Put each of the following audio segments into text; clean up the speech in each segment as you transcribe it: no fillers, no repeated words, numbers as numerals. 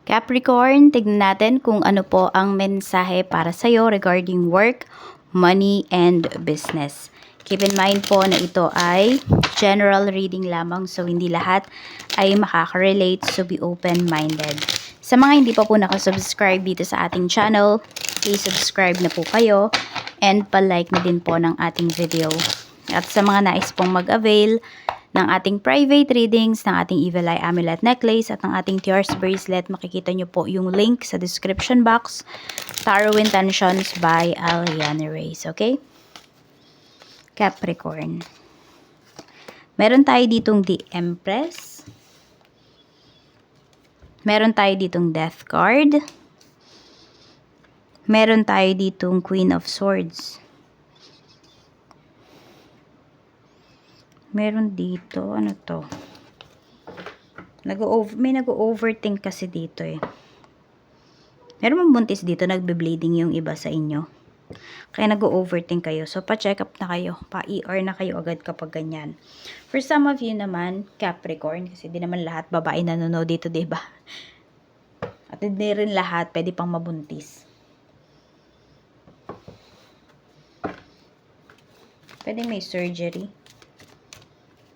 Capricorn, tignan natin kung ano po ang mensahe para sa'yo regarding work, money, and business. Keep in mind po na ito ay general reading lamang, so hindi lahat ay makaka-relate, so be open-minded. Sa mga hindi pa po nakasubscribe dito sa ating channel, please subscribe na po kayo and palike na din po ng ating video. At sa mga nais pong mag-avail ng ating private readings, ng ating Evil Eye Amulet Necklace at ng ating Tears Bracelet, makikita nyo po yung link sa description box. Tarot Intentions by Aliana Reyes, okay? Capricorn. Meron tayo ditong The Empress. Meron tayo ditong Death card. Meron tayo ditong Queen of Swords. Meron dito, ano to? May nag-overthink kasi dito eh. Meron mong buntis dito, nagbe-bleeding yung iba sa inyo. Kaya nag-overthink kayo. So, pa-check up na kayo. Pa-ER na kayo agad kapag ganyan. For some of you naman, Capricorn, kasi di naman lahat babae nanonood dito, diba? At hindi rin lahat pwede pang mabuntis. Pwede may surgery.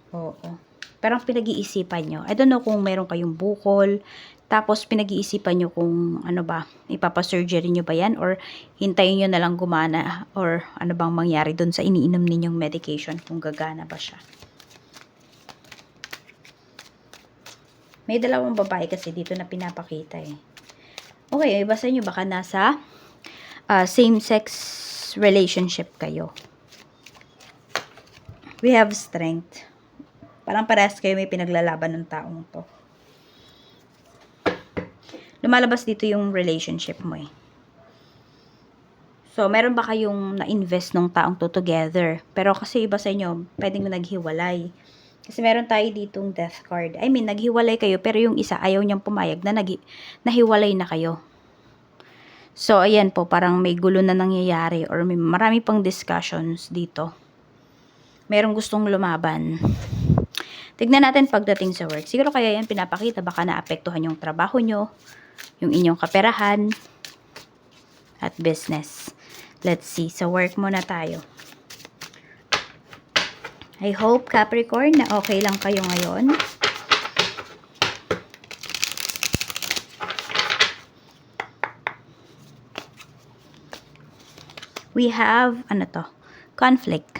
Oo. Parang pinag-iisipan nyo. I don't know kung meron kayong bukol. Tapos pinag-iisipan nyo kung ano ba, ipapasurgery nyo ba yan? Or hintayin nyo na lang gumana? Or ano bang mangyari dun sa iniinom ninyong medication kung gagana ba siya? May dalawang babae kasi dito na pinapakita eh. Okay, ibasa nyo baka nasa same-sex relationship kayo. We have strength. Parang parehas kayo may pinaglalaban ng taong to. Lumalabas dito yung relationship mo eh. So, meron ba kayong na-invest ng taong to together? Pero kasi iba sa inyo, pwedeng naghiwalay. Kasi meron tayo ditong death card. I mean, naghiwalay kayo, pero yung isa ayaw niyang pumayag na nahiwalay na kayo. So, ayan po, parang may gulo na nangyayari or may marami pang discussions dito. Merong gustong lumaban. Tignan natin pagdating sa work. Siguro kaya yan pinapakita, baka naapektuhan yung trabaho nyo, yung inyong kaperahan, at business. Let's see. Sa work muna tayo. I hope, Capricorn, na okay lang kayo ngayon. We have, ano to? Conflict.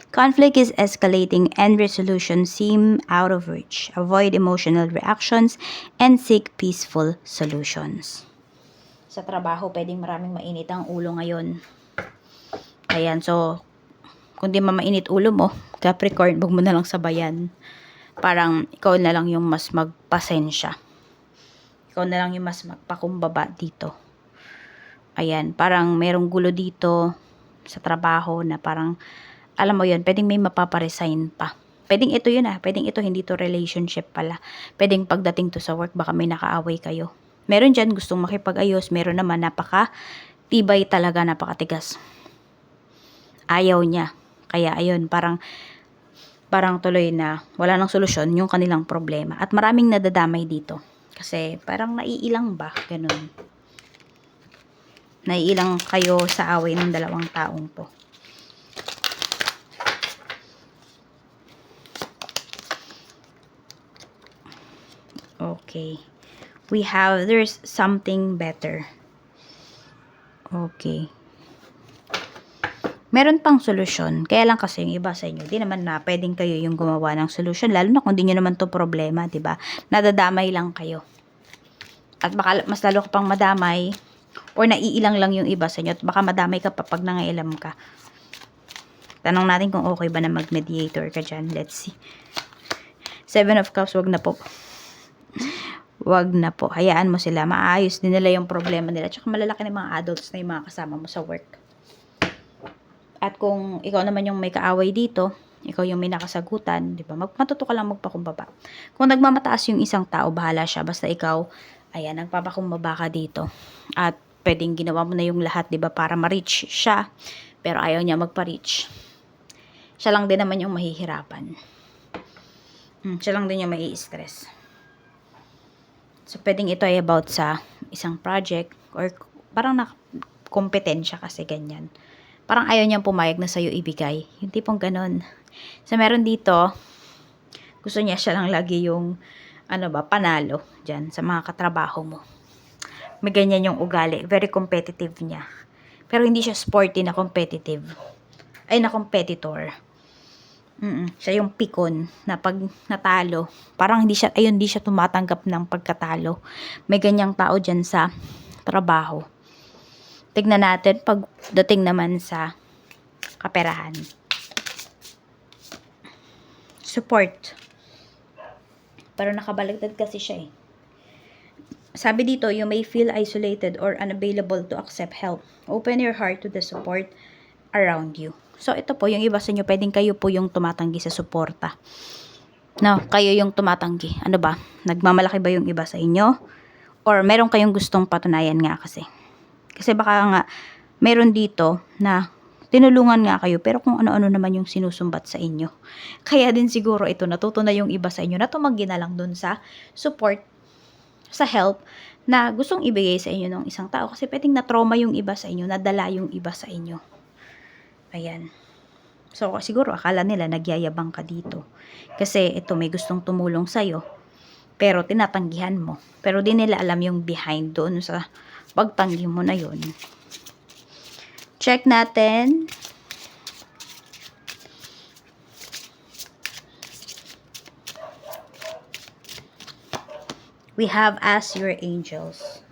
Conflict is escalating and resolution seem out of reach. Avoid emotional reactions and seek peaceful solutions. Sa trabaho, pwedeng maraming mainit ang ulo ngayon. Ayan, so, kung di mainit ulo mo, Capricorn, huwag mo na lang sabayan. Parang, ikaw na lang yung mas magpasensya. Ikaw na lang yung mas magpakumbaba dito. Ayan, parang merong gulo dito sa trabaho na parang, alam mo yun, pwedeng may mapaparesign pa. Pwedeng ito yun pwedeng ito, hindi to relationship pala. Pwedeng pagdating to sa work, baka may nakaaway kayo. Meron dyan gustong makipag-ayos, meron naman napaka-tibay talaga, napakatigas. Ayaw niya. Kaya ayun, parang tuloy na wala nang solusyon yung kanilang problema. At maraming nadadamay dito. Kasi parang naiilang ba? Ganun. Naiilang kayo sa away ng dalawang taong to. Okay. There's something better. Okay. Meron pang solusyon. Kaya lang kasi yung iba sa inyo, di naman na pwedeng kayo yung gumawa ng solusyon. Lalo na kung di nyo naman to problema, di ba? Nadadamay lang kayo. At baka mas lalo ka pang madamay or naiilang lang yung iba sa inyo. At baka madamay ka pa pag nangailam ka. Tanong natin kung okay ba na mag-mediator ka dyan. Let's see. 7 of Cups, wag na po. Wag na po. Hayaan mo sila. Maayos din nila yung problema nila. Tsaka malalaki na mga adults na yung mga kasama mo sa work. At kung ikaw naman yung may kaaway dito, ikaw yung may nakasagutan, di ba? Matuto ka lang magpakumbaba. Kung nagmamataas yung isang tao, bahala siya. Basta ikaw, ayan, nagpapakumbaba ka dito. At pwedeng ginawa mo na yung lahat, di ba? Para ma-reach siya. Pero ayaw niya magpa-reach. Siya lang din naman yung mahihirapan. Siya lang din yung mai-stress. So, pwedeng ito ay about sa isang project or parang kompetensya kasi ganyan. Parang ayaw niyang pumayag na sa'yo ibigay. Yung tipong ganon. So, meron dito, gusto niya siya lang lagi yung, panalo dyan sa mga katrabaho mo. May ganyan yung ugali. Very competitive niya. Pero hindi siya sporty na competitive. Ay, na competitor. Siya yung pikon na pag natalo, parang hindi siya tumatanggap ng pagkatalo. May ganyang tao dyan sa trabaho. Tignan natin pagdating naman sa kaperahan. Support. Pero nakabaligtad kasi siya eh. Sabi dito, you may feel isolated or unavailable to accept help. Open your heart to the support around you. So, ito po, yung iba sa inyo, pwedeng kayo po yung tumatanggi sa suporta. No, kayo yung tumatanggi. Ano ba? Nagmamalaki ba yung iba sa inyo? Or meron kayong gustong patunayan nga kasi? Kasi baka nga, meron dito na tinulungan nga kayo, pero kung ano-ano naman yung sinusumbat sa inyo. Kaya din siguro ito, natuto na yung iba sa inyo na tumanggi na lang dun sa support, sa help, na gustong ibigay sa inyo ng isang tao. Kasi pwedeng na-trauma yung iba sa inyo, nadala yung iba sa inyo. Ayan. So, siguro akala nila nagyayabang ka dito. Kasi ito, may gustong tumulong sa'yo, pero tinatanggihan mo. Pero di nila alam yung behind doon sa pagtanggi mo na yun. Check natin. We have Ask Your Angels.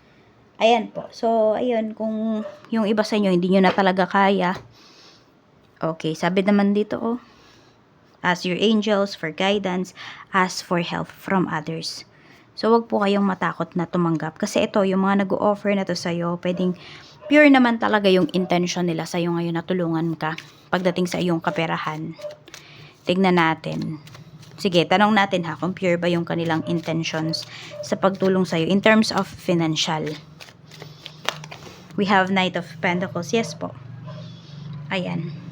Ayan po. So, ayun, kung yung iba sa inyo, hindi nyo na talaga kaya. Okay, sabi naman dito, oh. Ask your angels for guidance. Ask for help from others. So, wag po kayong matakot na tumanggap. Kasi ito, yung mga nag-o-offer na to sa'yo, pwedeng pure naman talaga yung intention nila sa'yo ngayon na tulungan ka pagdating sa iyong kaperahan. Tignan natin. Sige, tanong natin ha, kung pure ba yung kanilang intentions sa pagtulong sa'yo in terms of financial. We have Knight of Pentacles. Yes po. Ayan.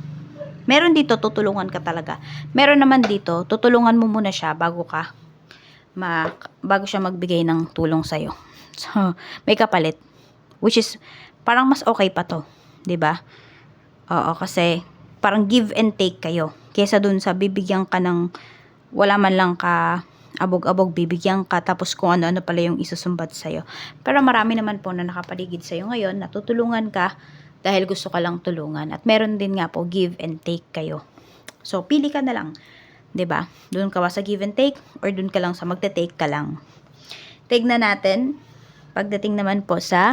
Meron dito, tutulungan ka talaga. Meron naman dito, tutulungan mo muna siya bago siya magbigay ng tulong sa'yo. So, may kapalit. Which is, parang mas okay pa to. 'Di ba? Oo, kasi parang give and take kayo. Kesa dun sa bibigyan ka ng wala man lang ka abog-abog, bibigyan ka tapos kung ano-ano pala yung isusumbat sa'yo. Pero marami naman po na nakapaligid sa'yo ngayon, natutulungan ka dahil gusto ka lang tulungan. At meron din nga po, give and take kayo. So, pili ka na lang. 'Di ba? Doon ka ba sa give and take or doon ka lang sa magte-take ka lang? Tignan natin pagdating naman po sa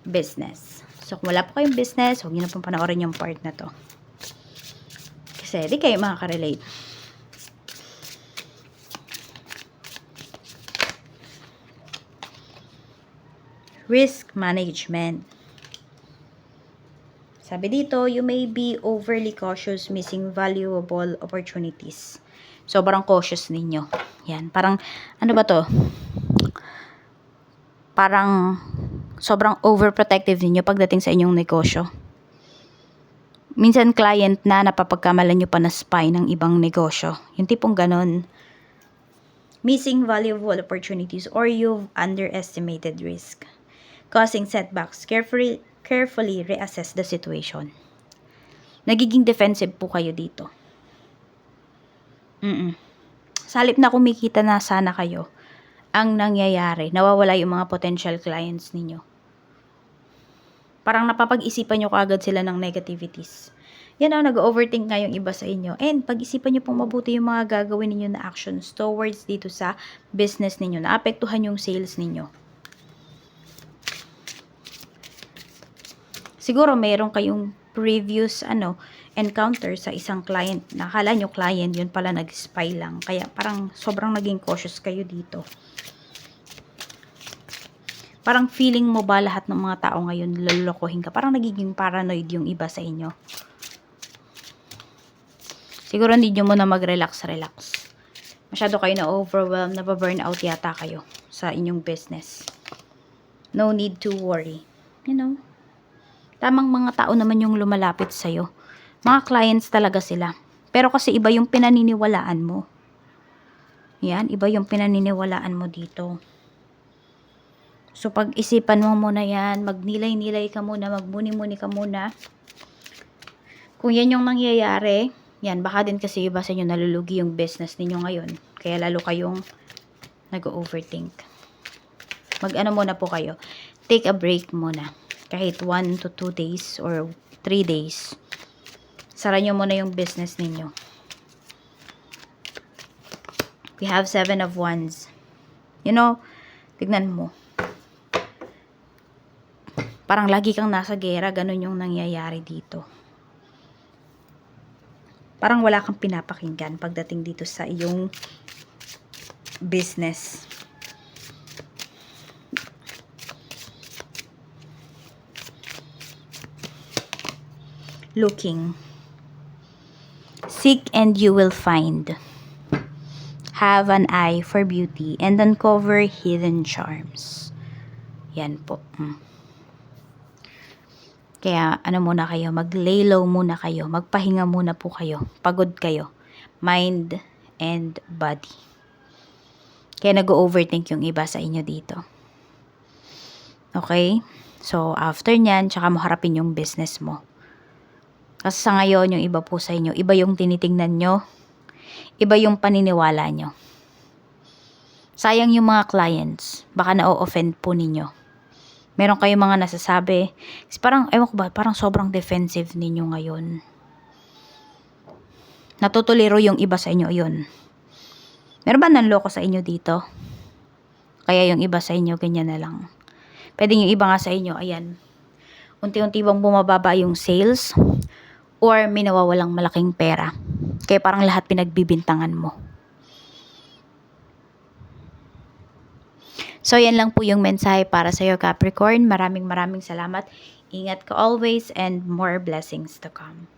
business. So, kung wala po kayong business, huwag niyo na pong panoorin yung part na to. Kasi di kayo makaka-relate. Risk management. Sabi dito, you may be overly cautious, missing valuable opportunities. Sobrang cautious ninyo. Yan, parang, ano ba to? Parang, sobrang overprotective ninyo pagdating sa inyong negosyo. Minsan, client na napapagkamalan nyo pa na spy ng ibang negosyo. Yung tipong ganon. Missing valuable opportunities or you've underestimated risk. Causing setbacks. Carefully reassess the situation. Nagiging defensive po kayo dito. Sa halip na kumikita na sana kayo, ang nangyayari, nawawala yung mga potential clients ninyo. Parang napapag-isipan nyo kaagad sila ng negativities. Yan ang nag-overthink nga yung iba sa inyo. And pag-isipan nyo pong mabuti yung mga gagawin ninyo na actions towards dito sa business ninyo, na apektuhan yung sales ninyo. Siguro mayroon kayong previous encounter sa isang client. Nakala nyo client, yun pala nag-spy lang. Kaya parang sobrang naging cautious kayo dito. Parang feeling mo ba lahat ng mga tao ngayon lolokohin ka? Parang nagiging paranoid yung iba sa inyo. Siguro hindi nyo muna mag-relax. Masyado kayo na-overwhelmed, na-burnout yata kayo sa inyong business. No need to worry. You know? Tamang mga tao naman yung lumalapit sa'yo. Mga clients talaga sila. Pero kasi iba yung pinaniniwalaan mo. Yan, iba yung pinaniniwalaan mo dito. So, pag-isipan mo muna yan, magnilay-nilay ka muna, magmuni-muni ka muna. Kung yan yung nangyayari, yan, baka din kasi iba sa inyo nalulugi yung business ninyo ngayon. Kaya lalo kayong nag-overthink. Mag-ano muna po kayo. Take a break muna. Kahit 1 to 2 days or 3 days. Sara nyo muna yung business ninyo. We have 7 of Wands. You know, tignan mo. Parang lagi kang nasa gera, ganun yung nangyayari dito. Parang wala kang pinapakinggan pagdating dito sa iyong business. Looking. Seek and you will find. Have an eye for beauty and uncover hidden charms. Yan po. Kaya ano muna kayo, mag-lay low muna kayo, magpahinga muna po kayo, pagod kayo, mind and body. Kaya nag-overthink yung iba sa inyo dito. Okay? So, after nyan, tsaka mo harapin yung business mo. Kasi sa ngayon, yung iba po sa inyo, iba yung tinitingnan nyo, iba yung paniniwala nyo. Sayang yung mga clients, baka na-offend po ninyo. Meron kayong mga nasasabi. Kasi parang, ewan ko ba, parang sobrang defensive ninyo ngayon. Natutuliro yung iba sa inyo yun. Meron ba nanloko sa inyo dito? Kaya yung iba sa inyo, ganyan na lang. Pwede yung iba nga sa inyo, ayan. Unti-unti bang bumababa yung sales? Or may nawawalang malaking pera? Kaya parang lahat pinagbibintangan mo. So, yan lang po yung mensahe para sa iyo, Capricorn. Maraming salamat. Ingat ka always and more blessings to come.